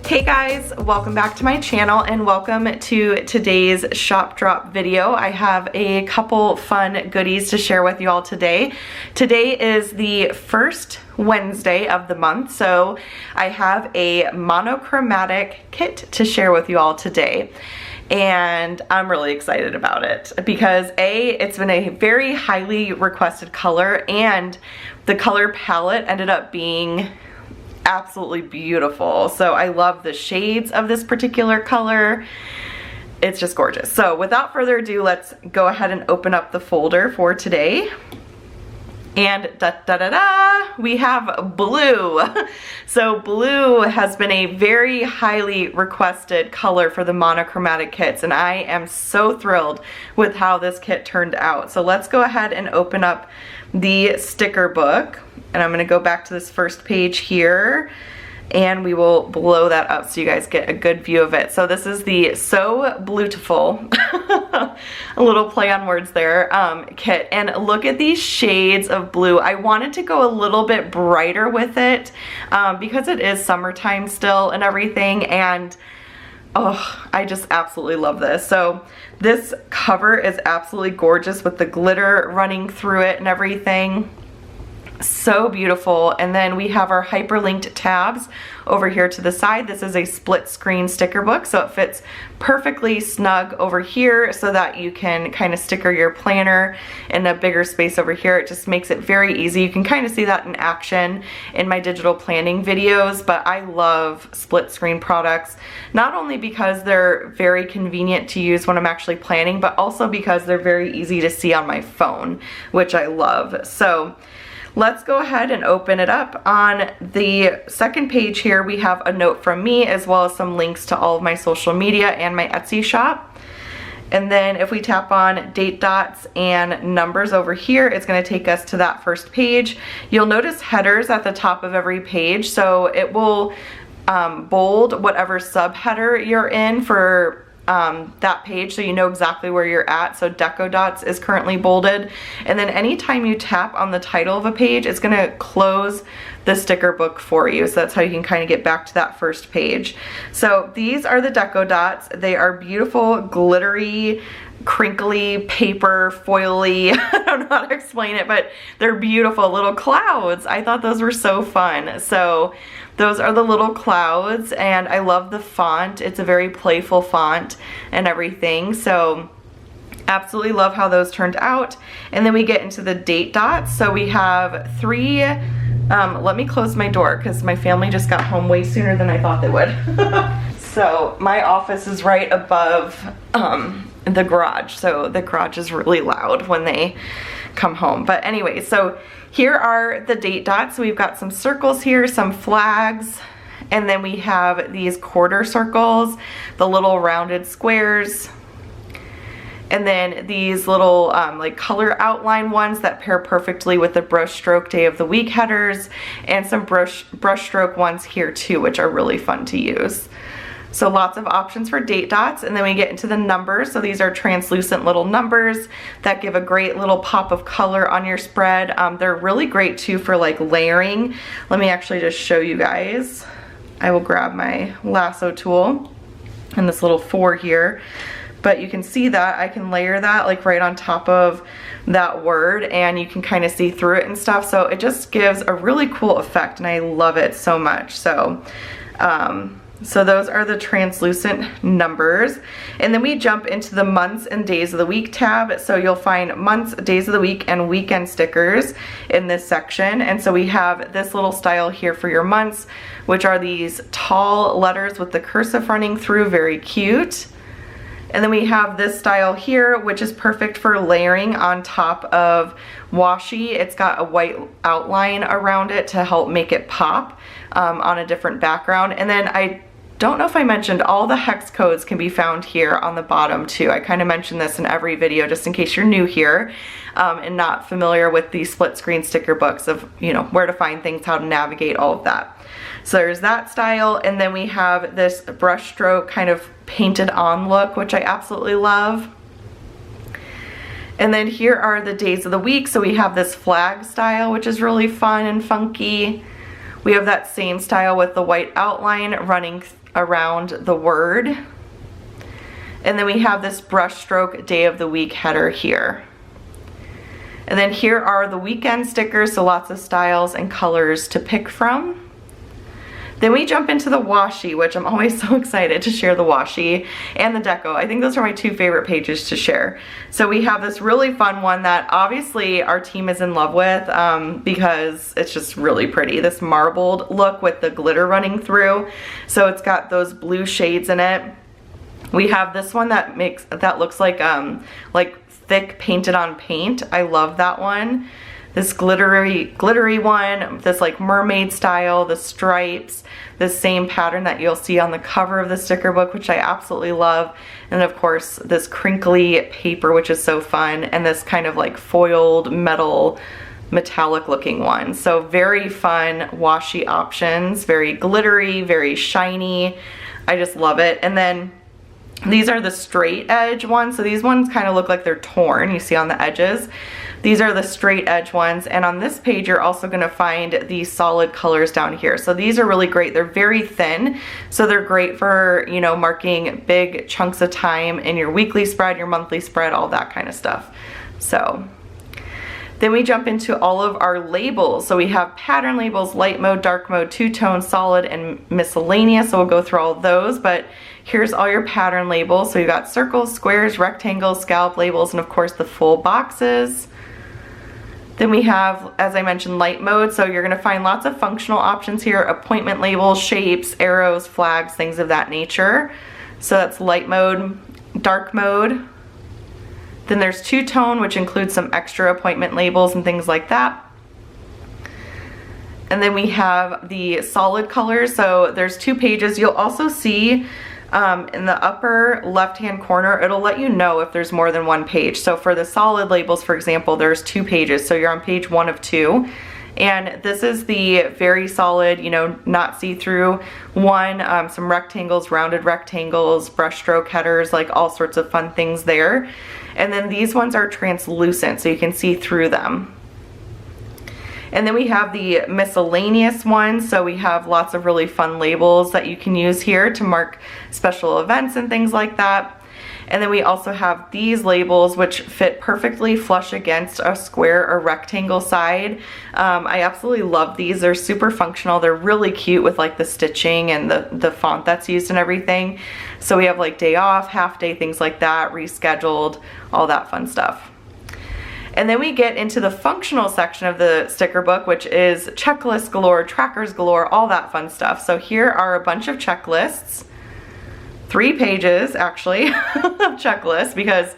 Hey guys, welcome back to my channel and welcome to today's shop drop video. I have a couple fun goodies to share with you all today. Today is the first Wednesday of the month, so I have a monochromatic kit to share with you all today. And I'm really excited about it because it's been a very highly requested color, and the color palette ended up being absolutely beautiful. So I love the shades of this particular color. It's just gorgeous. So without further ado, let's go ahead and open up the folder for today. And we have blue. So blue has been a very highly requested color for the monochromatic kits, and I am so thrilled with how this kit turned out. So let's go ahead and open up the sticker book, and I'm going to go back to this first page here, and we will blow that up so you guys get a good view of it. So this is the So Blue-tiful, a little play on words there, kit. And look at these shades of blue. I wanted to go a little bit brighter with it because it is summertime still and everything, and oh, I just absolutely love this. So this cover is absolutely gorgeous with the glitter running through it and everything. So beautiful. And then we have our hyperlinked tabs over here to the side. This is a split screen sticker book, so it fits perfectly snug over here so that you can kind of sticker your planner in a bigger space over here. It just makes it very easy. You can kind of see that in action in my digital planning videos, but I love split screen products, not only because they're very convenient to use when I'm actually planning, but also because they're very easy to see on my phone, which I love. So let's go ahead and open it up. On the second page here, we have a note from me as well as some links to all of my social media and my Etsy shop. And then if we tap on date dots and numbers over here, it's going to take us to that first page. You'll notice headers at the top of every page, so it will bold whatever subheader you're in for that page, so you know exactly where you're at. So Deco dots is currently bolded, and then anytime you tap on the title of a page, it's going to close the sticker book for you. So that's how you can kind of get back to that first page. So these are the Deco dots. They are beautiful, glittery, crinkly, paper, foily, I don't know how to explain it, but they're beautiful little clouds. I thought those were so fun. So those are the little clouds, and I love the font. It's a very playful font and everything. So absolutely love how those turned out. And then we get into the date dots. So we have three, let me close my door because my family just got home way sooner than I thought they would. So my office is right above the garage, so the garage is really loud when they come home. But anyway, so here are the date dots. So we've got some circles here, some flags, and then we have these quarter circles, the little rounded squares, and then these little like color outline ones that pair perfectly with the brush stroke day of the week headers, and some brush stroke ones here too, which are really fun to use. So lots of options for date dots. And then we get into the numbers. So these are translucent little numbers that give a great little pop of color on your spread. They're really great too for like layering. Let me actually just show you guys. I will grab my lasso tool and this little 4 here. But you can see that I can layer that like right on top of that word, and you can kind of see through it and stuff. So it just gives a really cool effect, and I love it so much. So so those are the translucent numbers. And then we jump into the months and days of the week tab. So you'll find months, days of the week, and weekend stickers in this section. And so we have this little style here for your months, which are these tall letters with the cursive running through, very cute. And then we have this style here, which is perfect for layering on top of washi. It's got a white outline around it to help make it pop on a different background. And then I don't know if I mentioned, all the hex codes can be found here on the bottom too. I kind of mention this in every video just in case you're new here and not familiar with these split screen sticker books of, you know, where to find things, how to navigate, all of that. So there's that style, and then we have this brush stroke kind of painted on look, which I absolutely love. And then here are the days of the week. So we have this flag style, which is really fun and funky. We have that same style with the white outline running around the word. And then we have this brush stroke day of the week header here. And then here are the weekend stickers, so lots of styles and colors to pick from. Then we jump into the washi, which I'm always so excited to share the washi, and the Deco. I think those are my two favorite pages to share. So we have this really fun one that obviously our team is in love with because it's just really pretty. This marbled look with the glitter running through. So it's got those blue shades in it. We have this one that looks like thick painted on paint. I love that one. This glittery one, this like mermaid style, the stripes, the same pattern that you'll see on the cover of the sticker book, which I absolutely love. And of course, this crinkly paper, which is so fun, and this kind of like foiled metallic looking one. So very fun washi options, very glittery, very shiny. I just love it. And then these are the straight edge ones. So these ones kind of look like they're torn, you see on the edges. These are the straight edge ones, and on this page you're also going to find these solid colors down here. So these are really great. They're very thin, so they're great for, you know, marking big chunks of time in your weekly spread, your monthly spread, all that kind of stuff. So then we jump into all of our labels. So we have pattern labels, light mode, dark mode, two-tone, solid, and miscellaneous. So we'll go through all of those, but here's all your pattern labels. So you've got circles, squares, rectangles, scallop labels, and of course the full boxes. Then we have, as I mentioned, light mode. So you're gonna find lots of functional options here, appointment labels, shapes, arrows, flags, things of that nature. So that's light mode. Dark mode. Then there's two-tone, which includes some extra appointment labels and things like that. And then we have the solid colors. So there's two pages. You'll also see in the upper left-hand corner, it'll let you know if there's more than one page. So for the solid labels, for example, there's 2 pages. So you're on page 1 of 2. And this is the very solid, you know, not see-through one, some rectangles, rounded rectangles, brushstroke headers, like all sorts of fun things there. And then these ones are translucent, so you can see through them. And then we have the miscellaneous ones, so we have lots of really fun labels that you can use here to mark special events and things like that. And then we also have these labels which fit perfectly flush against a square or rectangle side. I absolutely love these. They're super functional. They're really cute with like the stitching and the font that's used and everything. So we have like day off, half day, things like that, rescheduled, all that fun stuff. And then we get into the functional section of the sticker book, which is checklists galore, trackers galore, all that fun stuff. So here are a bunch of checklists, 3 pages actually of checklists, because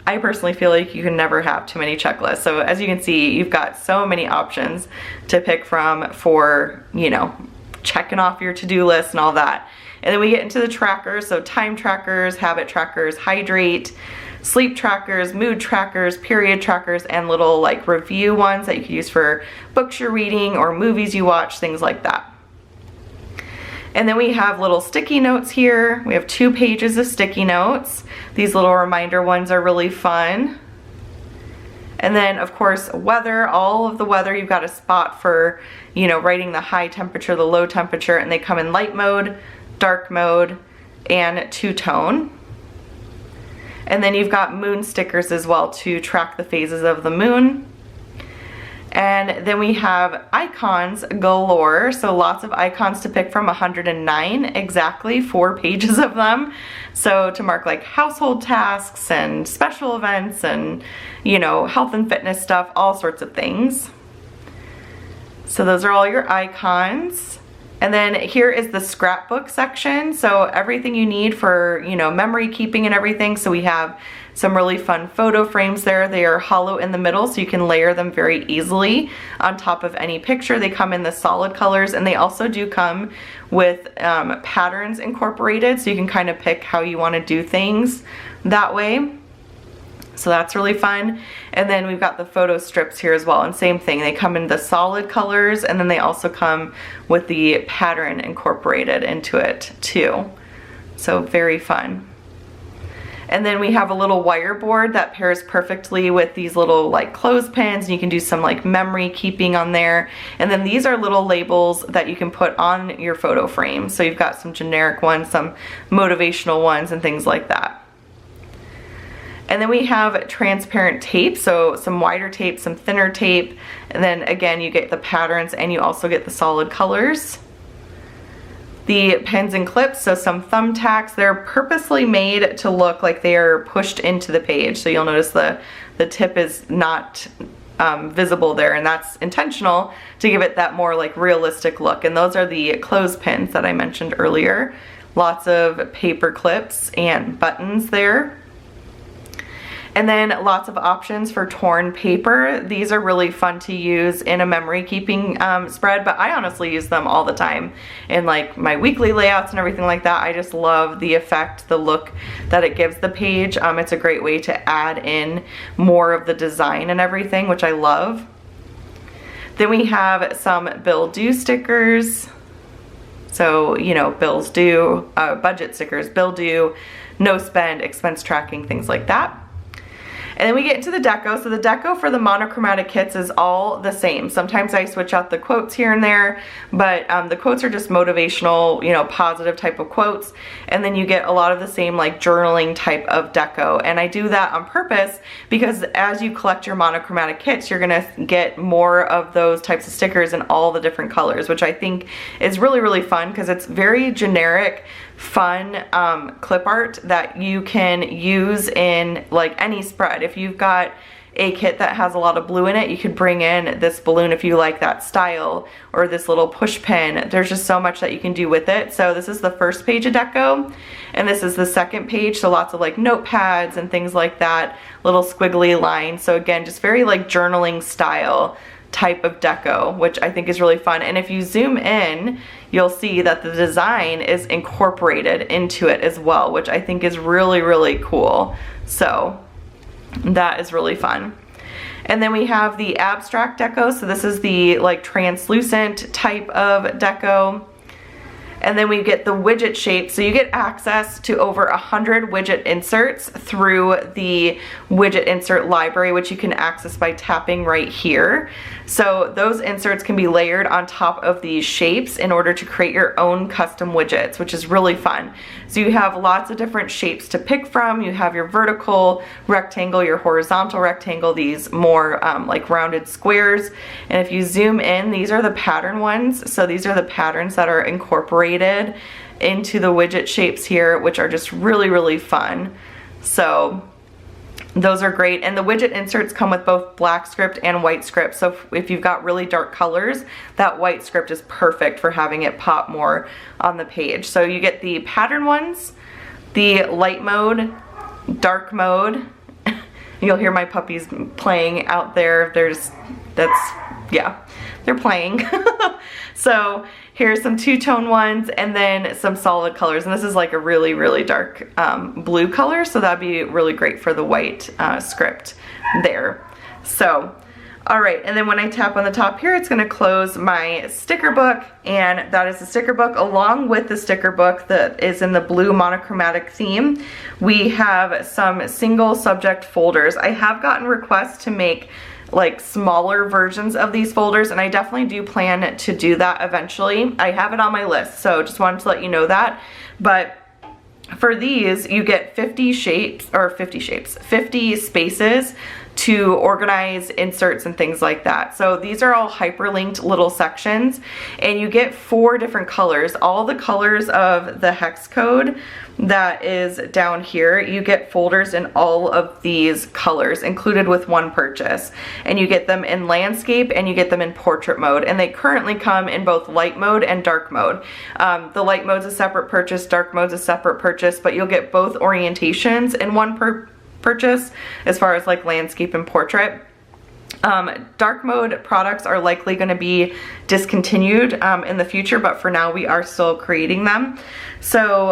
I personally feel like you can never have too many checklists. So as you can see, you've got so many options to pick from for, you know, checking off your to-do list and all that. And then we get into the trackers, so time trackers, habit trackers, hydrate, sleep trackers, mood trackers, period trackers, and little like review ones that you could use for books you're reading or movies you watch, things like that. And then we have little sticky notes here. We have 2 pages of sticky notes. These little reminder ones are really fun. And then of course weather, all of the weather, you've got a spot for, you know, writing the high temperature, the low temperature, and they come in light mode, dark mode, and two-tone. And then you've got moon stickers as well to track the phases of the moon. And then we have icons galore, so lots of icons to pick from, 109 exactly, 4 pages of them. So to mark like household tasks and special events and, you know, health and fitness stuff, all sorts of things. So those are all your icons. And then here is the scrapbook section. So everything you need for, you know, memory keeping and everything. So we have some really fun photo frames there. They are hollow in the middle, so you can layer them very easily on top of any picture. They come in the solid colors, and they also do come with patterns incorporated, so you can kind of pick how you want to do things that way. So that's really fun. And then we've got the photo strips here as well, and same thing, they come in the solid colors, and then they also come with the pattern incorporated into it too. So very fun. And then we have a little wire board that pairs perfectly with these little like clothespins, and you can do some like memory keeping on there. And then these are little labels that you can put on your photo frame. So you've got some generic ones, some motivational ones, and things like that. And then we have transparent tape, so some wider tape, some thinner tape, and then again you get the patterns and you also get the solid colors. The pens and clips, so some thumbtacks. They're purposely made to look like they are pushed into the page. So you'll notice the tip is not visible there, and that's intentional to give it that more like realistic look. And those are the clothespins that I mentioned earlier. Lots of paper clips and buttons there. And then lots of options for torn paper. These are really fun to use in a memory keeping spread, but I honestly use them all the time in like my weekly layouts and everything like that. I just love the effect, the look that it gives the page. It's a great way to add in more of the design and everything, which I love. Then we have some bill due stickers. So, you know, bills due, budget stickers, bill due, no spend, expense tracking, things like that. And then we get into the deco. So the deco for the monochromatic kits is all the same. Sometimes I switch out the quotes here and there, but the quotes are just motivational, you know, positive type of quotes. And then you get a lot of the same like journaling type of deco. And I do that on purpose because as you collect your monochromatic kits, you're gonna get more of those types of stickers in all the different colors, which I think is really, really fun because it's very generic, fun clip art that you can use in like any spread. If you've got a kit that has a lot of blue in it, you could bring in this balloon if you like that style, or this little push pin. There's just so much that you can do with it. So this is the first page of deco, and this is the second page, so lots of like notepads and things like that, little squiggly lines. So again, just very like journaling style type of deco, which I think is really fun. And if you zoom in, you'll see that the design is incorporated into it as well, which I think is really, really cool. So that is really fun. And then we have the abstract deco. So this is the like translucent type of deco. And then we get the widget shape. So you get access to over 100 widget inserts through the widget insert library, which you can access by tapping right here. So those inserts can be layered on top of these shapes in order to create your own custom widgets, which is really fun. So you have lots of different shapes to pick from. You have your vertical rectangle, your horizontal rectangle, these more like rounded squares. And if you zoom in, these are the pattern ones. So these are the patterns that are incorporated into the widget shapes here, which are just really, really fun. So those are great. And the widget inserts come with both black script and white script. So if you've got really dark colors, that white script is perfect for having it pop more on the page. So you get the pattern ones, the light mode, dark mode. You'll hear my puppies playing out there. Yeah, they're playing. So here's some two-tone ones and then some solid colors. And this is like a really, really dark blue color. So that'd be really great for the white script there. So, all right. And then when I tap on the top here, it's gonna close my sticker book. And that is the sticker book. Along with the sticker book that is in the blue monochromatic theme, we have some single subject folders. I have gotten requests to make like smaller versions of these folders, and I definitely do plan to do that eventually. I have it on my list, so just wanted to let you know that. But for these, you get 50 spaces to organize inserts and things like that. So these are all hyperlinked little sections, and you get 4 different colors. All the colors of the hex code that is down here, you get folders in all of these colors included with one purchase. And you get them in landscape and you get them in portrait mode. And they currently come in both light mode and dark mode. The light mode's a separate purchase, dark mode's a separate purchase, but you'll get both orientations in one purchase as far as like landscape and portrait. Dark mode products are likely going to be discontinued in the future, but for now we are still creating them. So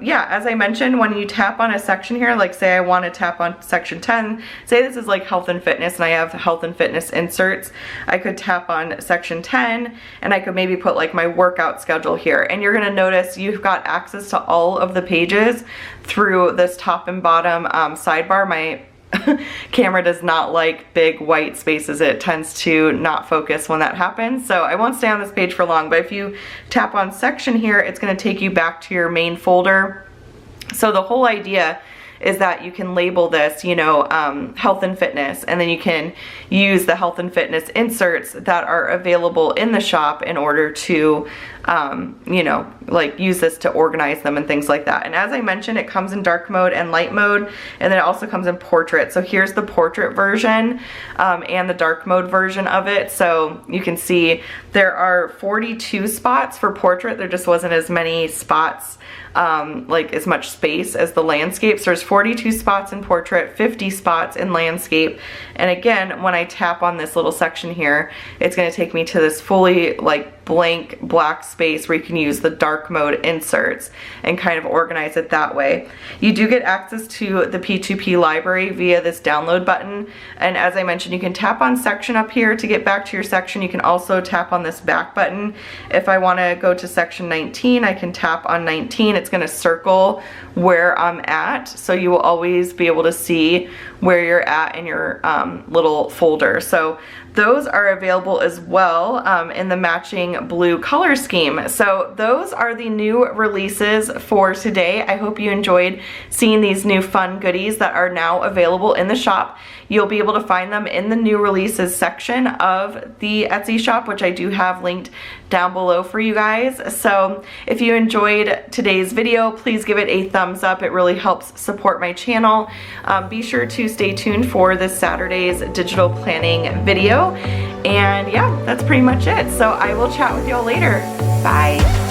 yeah, as I mentioned, when you tap on a section here, like say I want to tap on section 10, say this is like health and fitness and I have health and fitness inserts, I could tap on section 10 and I could maybe put like my workout schedule here, and you're going to notice you've got access to all of the pages through this top and bottom sidebar. My camera does not like big white spaces. It tends to not focus when that happens. So I won't stay on this page for long, but if you tap on section here, it's going to take you back to your main folder. So the whole idea is that you can label this, you know, health and fitness, and then you can use the health and fitness inserts that are available in the shop in order to, you know, like use this to organize them and things like that. And as I mentioned, it comes in dark mode and light mode, and then it also comes in portrait. So here's the portrait version and the dark mode version of it. So you can see there are 42 spots for portrait. There just wasn't as many spots, like as much space as the landscape. So there's 42 spots in portrait, 50 spots in landscape. And again, when I tap on this little section here, it's going to take me to this fully like blank black space where you can use the dark mode inserts and kind of organize it that way. You do get access to the P2P library via this download button, and as I mentioned, you can tap on section up here to get back to your section. You can also tap on this back button. If I want to go to section 19, I can tap on 19. It's going to circle where I'm at, so you will always be able to see where you're at in your little folder. So those are available as well in the matching blue color scheme. So those are the new releases for today. I hope you enjoyed seeing these new fun goodies that are now available in the shop. You'll be able to find them in the new releases section of the Etsy shop, which I do have linked down below for you guys. So if you enjoyed today's video, please give it a thumbs up. It really helps support my channel. Be sure to stay tuned for this Saturday's digital planning video. And yeah, that's pretty much it. So I will chat with y'all later. Bye.